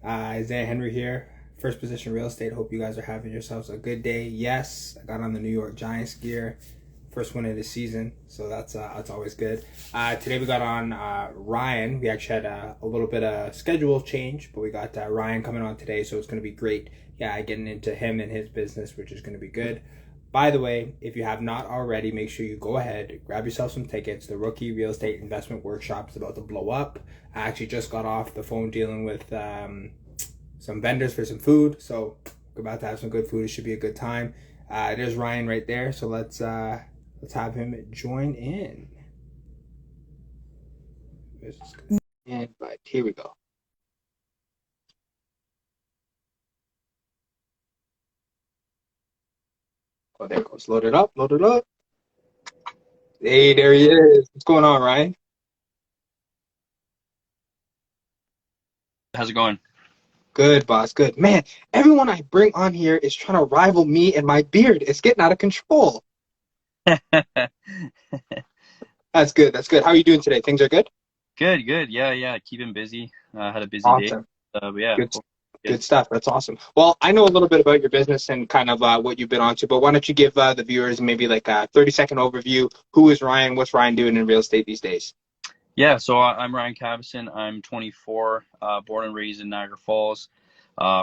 Isaiah Henry here, First Position Real Estate. Hope you guys are having yourselves a good day. Yes, I got on the New York Giants gear, first one of the season, so that's always good. Today we got on Ryan. We actually had a little bit of schedule change, but we got Ryan coming on today, so it's going to be great. Yeah, getting into him and his business, which is going to be good. By the way, if you have not already, make sure you go ahead, grab yourself some tickets. The Rookie Real Estate Investment Workshop is about to blow up. I actually just got off the phone dealing with some vendors for some food, so we're about to have some good food. It should be a good time. There's Ryan right there, so let's have him join in. Invite. Here we go. Oh, there it goes. Load it up. Load it up. Hey, there he is. What's going on, Ryan? How's it going? Good, boss. Good. Man, everyone I bring on here is trying to rival me and my beard. It's getting out of control. That's good. That's good. How are you doing today? Things are good? Good, good. Yeah, yeah. Keeping busy. Had a busy day. Awesome. But yeah, Good, good. good stuff. That's awesome. Well, I know a little bit about your business and kind of what you've been on to, but why don't you give the viewers maybe like a 30-second overview? Who is Ryan? What's Ryan doing in real estate these days? Yeah, so I'm Ryan Cavison. I'm 24, born and raised in Niagara Falls.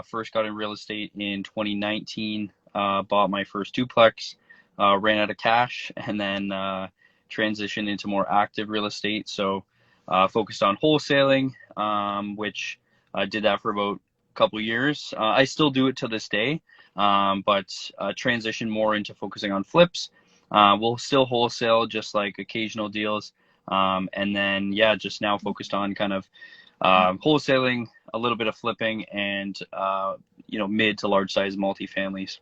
First got in real estate in 2019. Bought my first duplex. Ran out of cash, and then transitioned into more active real estate. So focused on wholesaling, which I did that for about a couple years. I still do it to this day, but transitioned more into focusing on flips. We'll still wholesale, just like occasional deals. And then, yeah, just now focused on kind of wholesaling, a little bit of flipping, and mid to large size multifamilies.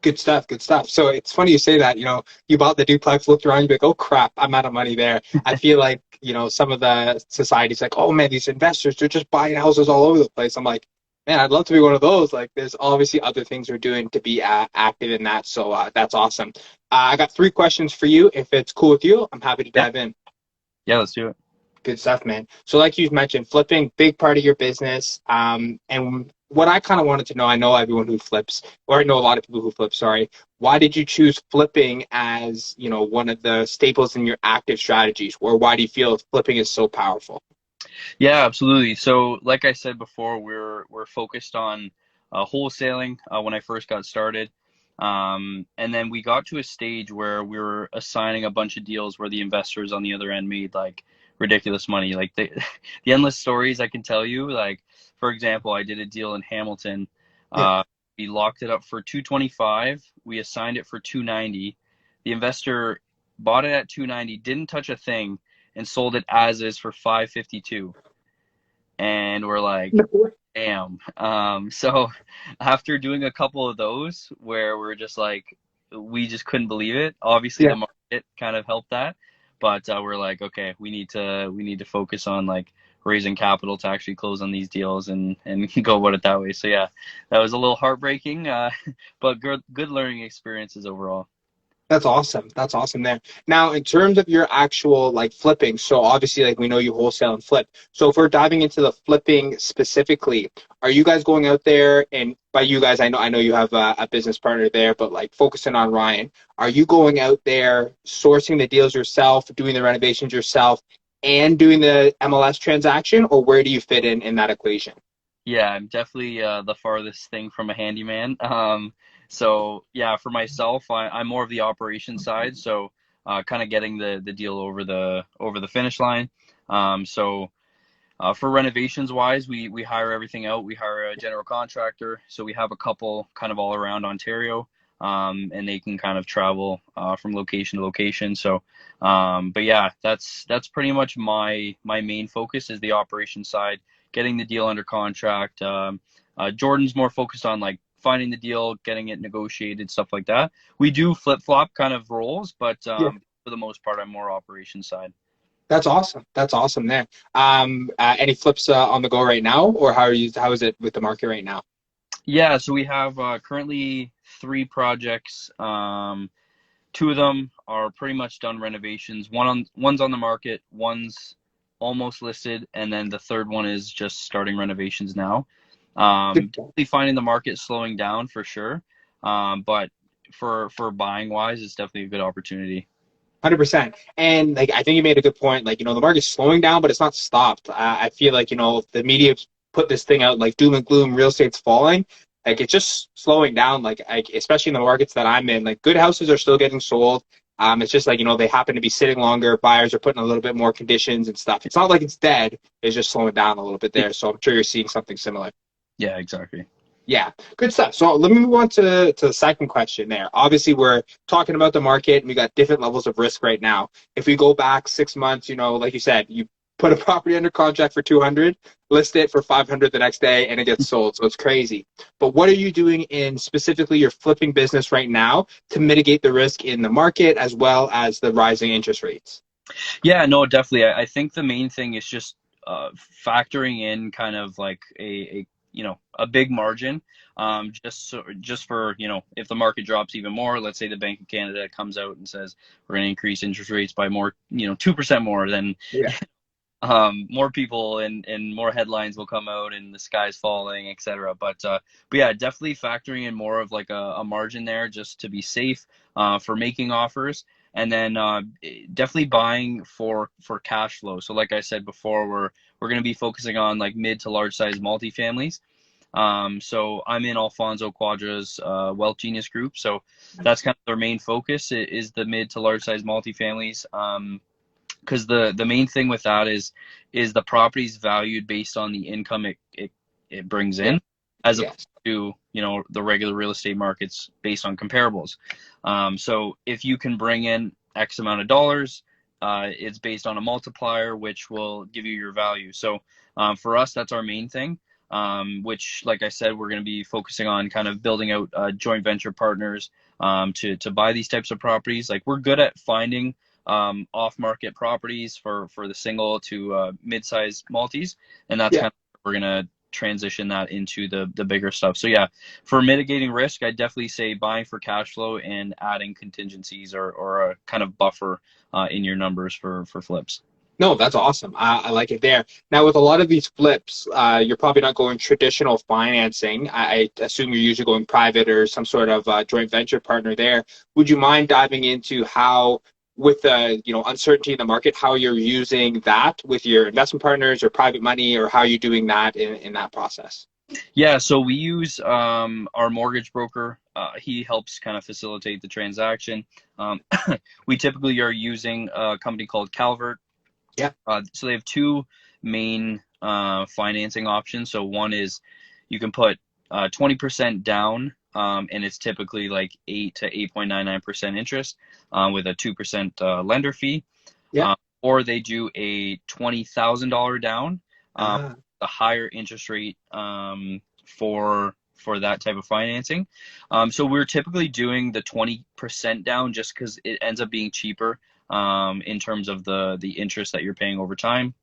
Good stuff. Good stuff. So it's funny you say that. You bought the duplex, looked around, you're like, oh crap, I'm out of money there. I feel like, some of the society's like, oh man, these investors, they're just buying houses all over the place. I'm like, man, I'd love to be one of those. Like, there's obviously other things we're doing to be active in that. So that's awesome. I got three questions for you. If it's cool with you, I'm happy to Yeah, dive in. yeah, let's do it. Good stuff, man. So like you mentioned, flipping, big part of your business. And what I kind of wanted to know, I know everyone who flips, or I know a lot of people who flip, sorry. Why did you choose flipping as, one of the staples in your active strategies? Or why do you feel flipping is so powerful? Yeah, absolutely. So, like I said before, we're focused on wholesaling when I first got started, and then we got to a stage where we were assigning a bunch of deals where the investors on the other end made like ridiculous money. Like the endless stories I can tell you. Like for example, I did a deal in Hamilton. Yeah. Uh, we locked it up for 225. We assigned it for 290. The investor bought it at 290, didn't touch a thing, and sold it as is for 552. And we're like, damn. So after doing a couple of those where we're just like, we just couldn't believe it. Obviously, the Yeah. market kind of helped that, but we're like, okay, we need to focus on like raising capital to actually close on these deals and go about it that way. So yeah, that was a little heartbreaking, but good learning experiences overall. That's awesome. That's awesome there. Now, in terms of your actual like flipping, so obviously like we know you wholesale and flip. So if we're diving into the flipping specifically, are you guys going out there and by you guys, I know you have a business partner there, but like focusing on Ryan, are you going out there sourcing the deals yourself, doing the renovations yourself, and doing the MLS transaction, or where do you fit in that equation? Yeah, I'm definitely the farthest thing from a handyman. So yeah, for myself, I'm more of the operation side. So kind of getting the deal over the finish line. So for renovations wise, we hire everything out. We hire a general contractor. So we have a couple kind of all around Ontario, and they can kind of travel from location to location. So, but yeah, that's pretty much my main focus is the operation side, getting the deal under contract. Jordan's more focused on like finding the deal, getting it negotiated, stuff like that. We do flip flop kind of roles, but for the most part, I'm more operation side. That's awesome. That's awesome there. Any flips on the go right now, or how is it with the market right now? Yeah, so we have currently three projects. Two of them are pretty much done renovations. One's on the market, one's almost listed, and then the third one is just starting renovations now. Definitely finding the market slowing down for sure. But for buying wise, it's definitely a good opportunity. 100%. And like I think you made a good point. Like, the market's slowing down, but it's not stopped. I feel like, the media put this thing out like doom and gloom, real estate's falling. Like it's just slowing down. Like especially in the markets that I'm in, like good houses are still getting sold. It's just like, they happen to be sitting longer. Buyers are putting a little bit more conditions and stuff. It's not like it's dead. It's just slowing down a little bit there. So I'm sure you're seeing something similar. Yeah, exactly. Yeah, good stuff. So let me move on to the second question there. Obviously, we're talking about the market and we got different levels of risk right now. If we go back 6 months, like you said, you put a property under contract for 200, list it for 500 the next day, and it gets sold. So it's crazy. But what are you doing in specifically your flipping business right now to mitigate the risk in the market as well as the rising interest rates? Yeah, no, definitely. I think the main thing is just factoring in kind of like a big margin, just for if the market drops even more. Let's say the Bank of Canada comes out and says we're going to increase interest rates by more, 2% more, then Yeah. more people and more headlines will come out and the sky's falling, etc. But yeah, definitely factoring in more of like a margin there just to be safe for making offers, and then definitely buying for cash flow. So like I said before, we're going to be focusing on like mid to large size multifamilies. So I'm in Alfonso Quadra's Wealth Genius group. So that's kind of their main focus is the mid to large size multifamilies. Because the main thing with that is the property's valued based on the income it brings Yeah. in, as opposed Yes. to the regular real estate markets based on comparables. So if you can bring in X amount of dollars, it's based on a multiplier which will give you your value. So for us, that's our main thing. Which, like I said, we're going to be focusing on kind of building out joint venture partners to buy these types of properties. Like we're good at finding off-market properties for the single to mid-size multis, and that's Yeah. kind of we're gonna transition that into the bigger stuff. So yeah, for mitigating risk, I definitely say buying for cash flow and adding contingencies or a kind of buffer in your numbers for flips. No, that's awesome. I like it there. Now, with a lot of these flips, you're probably not going traditional financing. I assume you're usually going private or some sort of joint venture partner there. Would you mind diving into how, with the uncertainty in the market, how you're using that with your investment partners or private money, or how you're doing that in that process? Yeah, so we use our mortgage broker. He helps kind of facilitate the transaction. Um, we typically are using a company called Calvert. Yeah. So they have two main financing options. So one is you can put 20% down, and it's typically like 8 to 8.99% interest with a 2% lender fee. Yeah. Or they do a $20,000 down, Ah, a higher interest rate for that type of financing. So we're typically doing the 20% down just because it ends up being cheaper in terms of the interest that you're paying over time.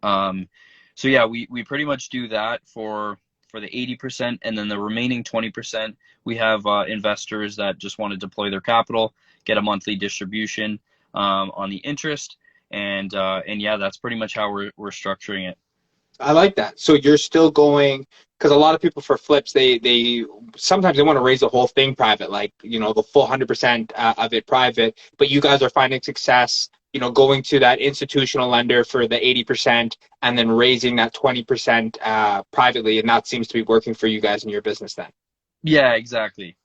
So yeah, we pretty much do that for the 80%, and then the remaining 20%, we have investors that just want to deploy their capital, get a monthly distribution on the interest, and yeah, that's pretty much how we're structuring it. I like that. So you're still going, because a lot of people for flips, they sometimes they want to raise the whole thing private, like the full 100% of it private. But you guys are finding success, going to that institutional lender for the 80% and then raising that 20% privately, and that seems to be working for you guys in your business then. Yeah, exactly.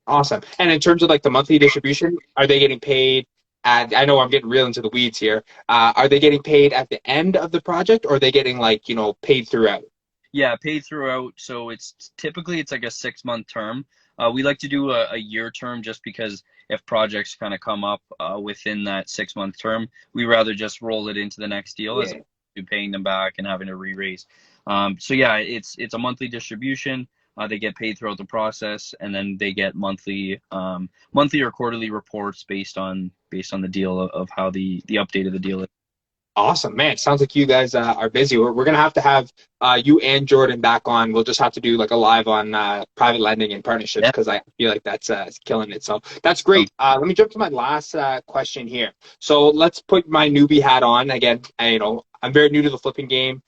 Awesome. And in terms of like the monthly distribution, are they getting paid at, I know I'm getting real into the weeds here. Are they getting paid at the end of the project, or are they getting like, paid throughout? Yeah, paid throughout. So it's typically it's like a 6 month term. We like to do a year term just because if projects kind of come up within that 6 month term, we rather just roll it into the next deal as Yeah. opposed to paying them back and having to re-raise. So yeah, it's a monthly distribution. They get paid throughout the process, and then they get monthly or quarterly reports based on the deal of how the update of the deal is. Awesome, man. Sounds like you guys are busy. We're gonna have to have you and Jordan back on. We'll just have to do like a live on private lending and partnerships Yeah. because I feel like that's killing it. So that's great. Let me jump to my last question here. So let's put my newbie hat on again. I'm very new to the flipping game.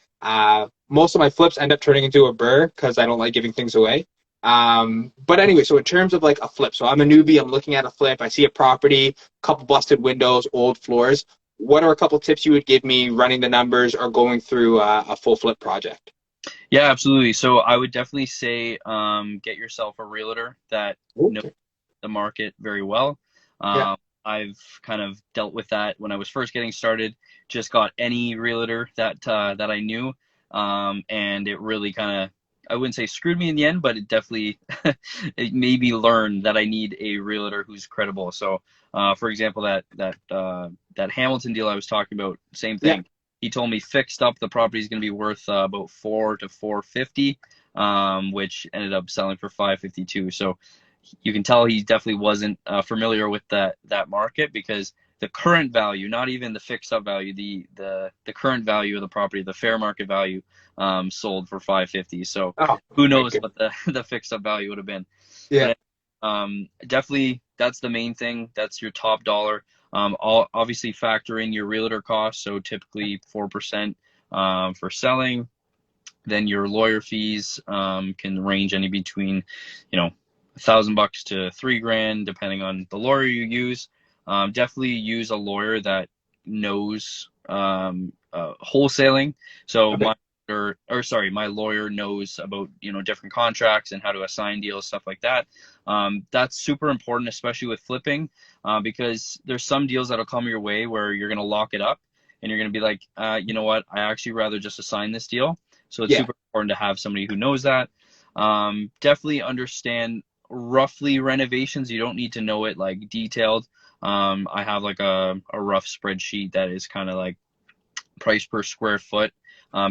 most of my flips end up turning into a burr because I don't like giving things away. But anyway, so in terms of like a flip, so I'm a newbie, I'm looking at a flip, I see a property, couple busted windows, old floors. What are a couple tips you would give me running the numbers or going through a full flip project? Yeah, absolutely. So I would definitely say get yourself a realtor that knows Okay. the market very well. Yeah. Um, I've kind of dealt with that when I was first getting started. Just got any realtor that I knew, and it really kind of, I wouldn't say screwed me in the end, but it definitely it made me learn that I need a realtor who's credible. So, for example, that Hamilton deal I was talking about, same Yeah. thing. He told me fixed up the property is going to be worth about 4 to 450, which ended up selling for 552. So you can tell he definitely wasn't familiar with that market, because the current value, not even the fixed up value, the current value of the property, the fair market value, sold for 550. So Oh, who my knows goodness. what the fixed up value would have been. Yeah. But definitely that's the main thing. That's your top dollar. Obviously factor in your realtor costs. So typically 4% for selling. Then your lawyer fees can range any between, $1,000 to $3,000, depending on the lawyer you use. Definitely use a lawyer that knows wholesaling. So Okay. my lawyer knows about different contracts and how to assign deals, stuff like that. That's super important, especially with flipping, because there's some deals that'll come your way where you're gonna lock it up and you're gonna be like, you know what, I actually rather just assign this deal. So it's Yeah. super important to have somebody who knows that. Definitely understand roughly renovations. You don't need to know it like detailed. I have like a rough spreadsheet that is kind of like price per square foot,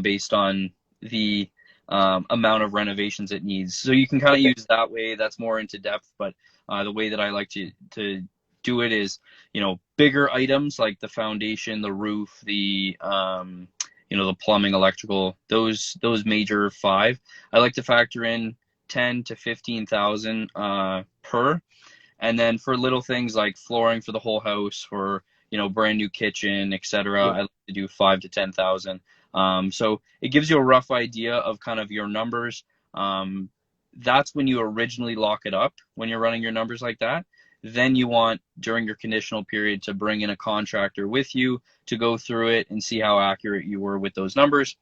based on the amount of renovations it needs. So you can kind of Okay. use that way. That's more into depth, but the way that I like to do it is, bigger items like the foundation, the roof, the plumbing, electrical, those major five. I like to factor in 10 to 15,000 per. And then for little things like flooring for the whole house, for brand new kitchen, etc., Yeah. I like to do 5 to 10,000. So it gives you a rough idea of kind of your numbers. That's when you originally lock it up, when you're running your numbers like that. Then you want, during your conditional period, to bring in a contractor with you to go through it and see how accurate you were with those numbers.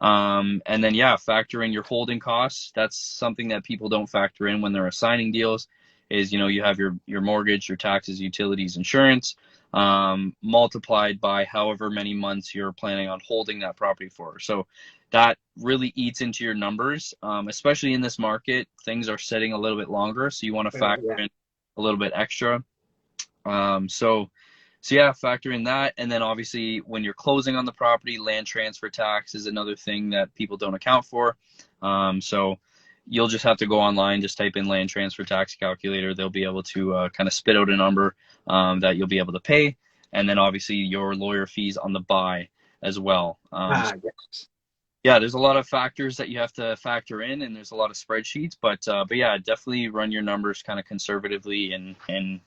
And then, yeah, factor in your holding costs. That's something that people don't factor in when they're assigning deals. Is, you have your mortgage, your taxes, utilities, insurance, multiplied by however many months you're planning on holding that property for. So that really eats into your numbers, especially in this market. Things are sitting a little bit longer, so you want to factor Yeah. in a little bit extra. So yeah, factor in that. And then obviously when you're closing on the property, land transfer tax is another thing that people don't account for. So you'll just have to go online, just type in land transfer tax calculator. They'll be able to kind of spit out a number that you'll be able to pay. And then obviously your lawyer fees on the buy as well. Yes. Yeah, there's a lot of factors that you have to factor in, and there's a lot of spreadsheets. But yeah, definitely run your numbers kind of conservatively, and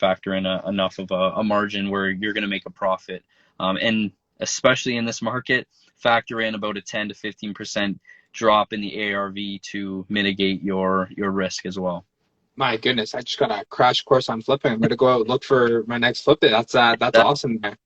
factor in enough of a margin where you're going to make a profit. And especially in this market, factor in about a 10 to 15% drop in the ARV to mitigate your risk as well. My goodness, I just got a crash course on flipping. I'm gonna go out and look for my next flip day. That's That, awesome, man.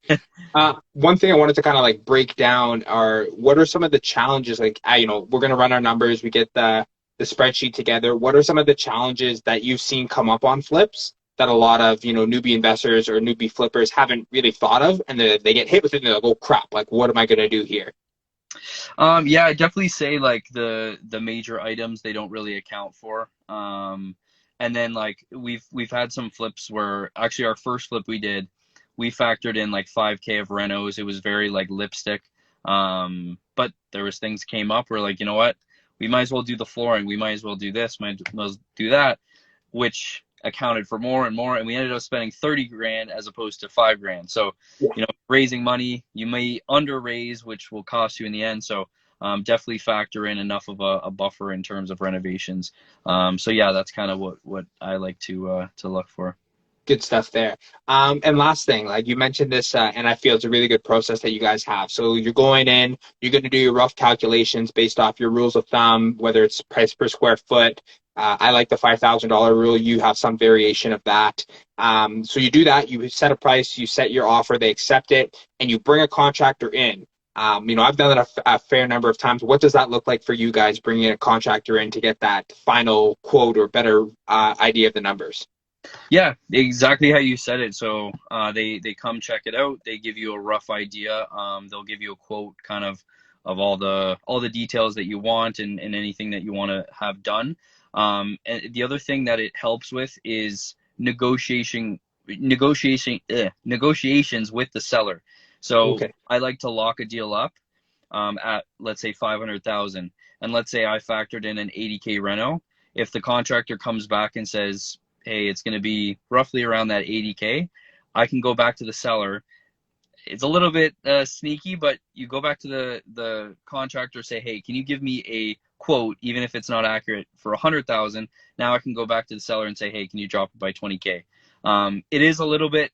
One thing I wanted to kind of like break down are what are some of the challenges? Like, we're gonna run our numbers, we get the spreadsheet together. What are some of the challenges that you've seen come up on flips that a lot of newbie investors or newbie flippers haven't really thought of, and they get hit with it and they're like, oh crap, like what am I gonna do here? yeah, I definitely say like the major items they don't really account for. And then like we've had some flips where actually our first flip we did, we factored in like 5K of renos. It was very like lipstick. But there was things came up where like, you know what, we might as well do the flooring. We might as well do this. Might as well do that, which accounted for more and more. And we ended up spending 30 grand as opposed to 5 grand. So, raising money, you may under raise, which will cost you in the end. So definitely factor in enough of a buffer in terms of renovations. So yeah, that's kind of what I like to look for. Good stuff there. And last thing, like you mentioned this, and I feel it's a really good process that you guys have. So you're going in, you're going to do your rough calculations based off your rules of thumb, whether it's price per square foot. I like the $5,000 rule. You have some variation of that. So you do that, you set a price, you set your offer, they accept it, and you bring a contractor in. I've done that a fair number of times. What does that look like for you guys bringing a contractor in to get that final quote or better idea of the numbers? Yeah, exactly how you said it. So they come check it out. They give you a rough idea. They'll give you a quote, kind of all the details that you want and anything that you want to have done. And the other thing that it helps with is negotiations with the seller. So Okay. I like to lock a deal up at, let's say, 500,000, and let's say I factored in an 80K reno. If the contractor comes back and says, hey, it's going to be roughly around that 80K, I can go back to the seller. It's a little bit sneaky, but you go back to the contractor, say, hey, can you give me a quote, even if it's not accurate, for 100,000? Now I can go back to the seller and say, hey, can you drop it by 20K? It is a little bit,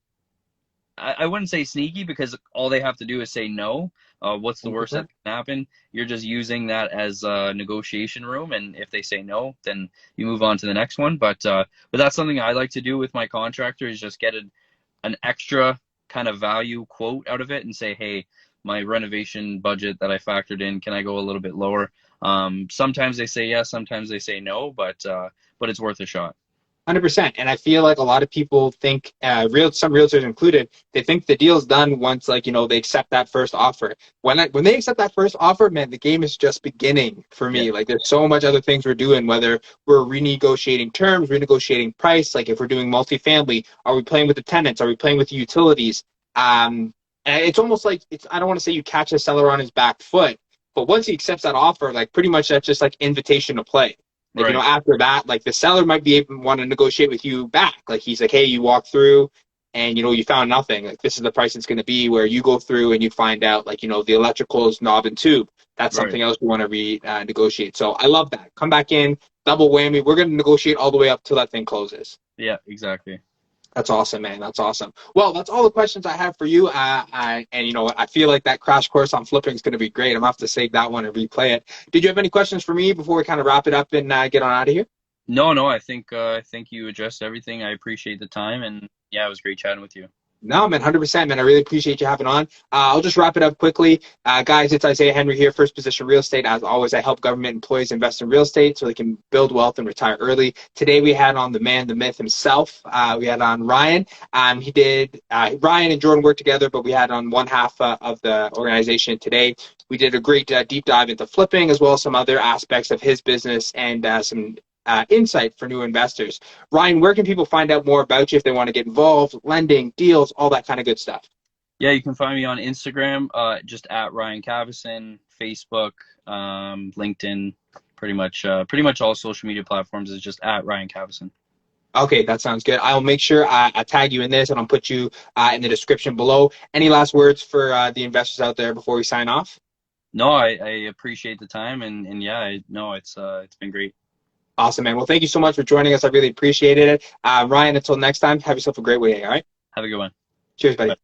I wouldn't say sneaky, because all they have to do is say no. What's the worst that can happen? You're just using that as a negotiation room, and if they say no, then you move on to the next one. But that's something I like to do with my contractor, is just get an extra kind of value quote out of it and say, hey, my renovation budget that I factored in, can I go a little bit lower? Sometimes they say yes, sometimes they say no, but it's worth a shot. 100%. And I feel like a lot of people think, some realtors included, they think the deal's done once, like, they accept that first offer. When they accept that first offer, man, the game is just beginning for Yeah, me. Like, there's so much other things we're doing, whether we're renegotiating terms, renegotiating price. Like, if we're doing multifamily, are we playing with the tenants? Are we playing with the utilities? And it's almost like, I don't want to say you catch a seller on his back foot, but once he accepts that offer, like, pretty much that's just like invitation to play. Like, right, after that, like, the seller might be able to want to negotiate with you back. Like, he's like, hey, you walk through and, you found nothing. Like, this is the price it's going to be, where you go through and you find out, like, the electrical is knob and tube. That's right. something else we want to negotiate. So I love that. Come back in, double whammy. We're going to negotiate all the way up till that thing closes. Yeah, exactly. That's awesome, man. That's awesome. Well, that's all the questions I have for you. And you know what? I feel like that crash course on flipping is going to be great. I'm going to have to save that one and replay it. Did you have any questions for me before we kind of wrap it up and get on out of here? No, I think you addressed everything. I appreciate the time, and yeah, it was great chatting with you. No, man, 100%, man. I really appreciate you having on. I'll just wrap it up quickly. Guys, it's Isaiah Henry here, First Position Real Estate. As always, I help government employees invest in real estate so they can build wealth and retire early. Today, we had on the man, the myth himself. We had on Ryan. Ryan and Jordan worked together, but we had on one half of the organization today. We did a great deep dive into flipping, as well as some other aspects of his business and some insight for new investors. Ryan, where can people find out more about you if they want to get involved, lending, deals, all that kind of good stuff? Yeah, you can find me on Instagram, just at Ryan Cavison, Facebook, LinkedIn, pretty much all social media platforms is just at Ryan Cavison. Okay, that sounds good. I'll make sure I tag you in this, and I'll put you in the description below. Any last words for the investors out there before we sign off? No, I appreciate the time, and yeah, it's been great. Awesome, man. Well, thank you so much for joining us. I really appreciated it. Ryan, until next time, have yourself a great week, all right? Have a good one. Cheers, buddy. Bye.